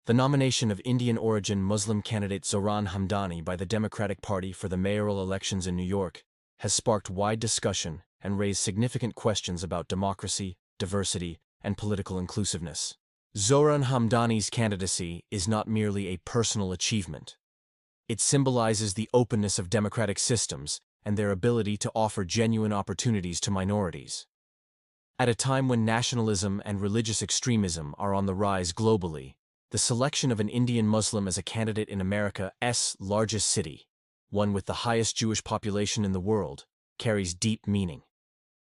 The nomination of Indian-origin Muslim candidate Zohran Mamdani by the Democratic Party for the mayoral elections in New York has sparked wide discussion and raised significant questions about democracy, diversity, and political inclusiveness. Zohran Mamdani's candidacy is not merely a personal achievement. It symbolizes the openness of democratic systems and their ability to offer genuine opportunities to minorities. At a time when nationalism and religious extremism are on the rise globally, the selection of an Indian Muslim as a candidate in America's largest city, one with the highest Jewish population in the world, carries deep meaning.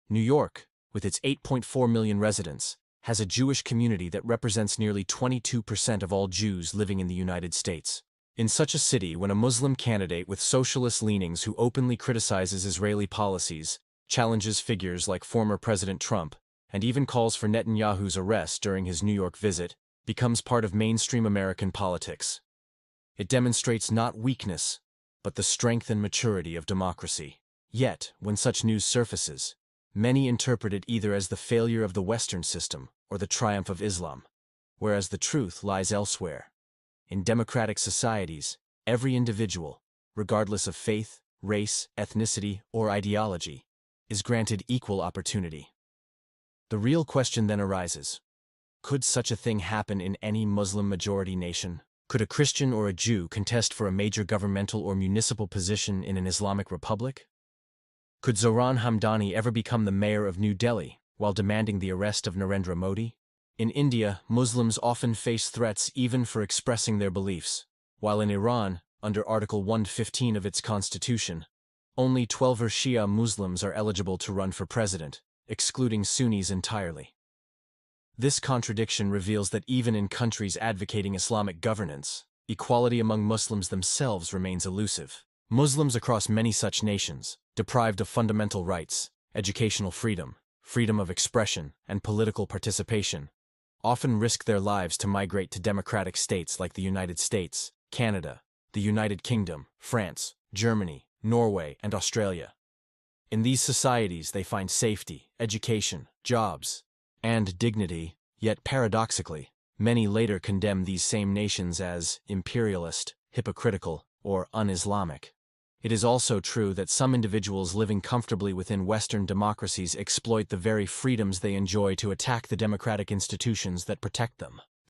New York, with its 8.4 million residents, has a Jewish community that represents nearly 22% of all Jews living in the United States. In such a city, when a Muslim candidate with socialist leanings who openly criticizes Israeli policies, challenges figures like former President Trump, and even calls for Netanyahu's arrest during his New York visit, becomes part of mainstream American politics. It demonstrates not weakness, but the strength and maturity of democracy. Yet, when such news surfaces, many interpret it either as the failure of the Western system or the triumph of Islam, whereas the truth lies elsewhere. In democratic societies, every individual, regardless of faith, race, ethnicity, or ideology, is granted equal opportunity. The real question then arises: could such a thing happen in any Muslim-majority nation? Could a Christian or a Jew contest for a major governmental or municipal position in an Islamic republic? Could Zohran Mamdani ever become the mayor of New Delhi while demanding the arrest of Narendra Modi? In India, Muslims often face threats even for expressing their beliefs, while in Iran, under Article 115 of its constitution, only 12 Shia Muslims are eligible to run for president, excluding Sunnis entirely. This contradiction reveals that even in countries advocating Islamic governance, equality among Muslims themselves remains elusive. Muslims across many such nations, deprived of fundamental rights, educational freedom, freedom of expression, and political participation, often risk their lives to migrate to democratic states like the United States, Canada, the United Kingdom, France, Germany, Norway, and Australia. In these societies, they find safety, education, jobs, and dignity, yet paradoxically, many later condemn these same nations as imperialist, hypocritical, or un-Islamic. It is also true that some individuals living comfortably within Western democracies exploit the very freedoms they enjoy to attack the democratic institutions that protect them.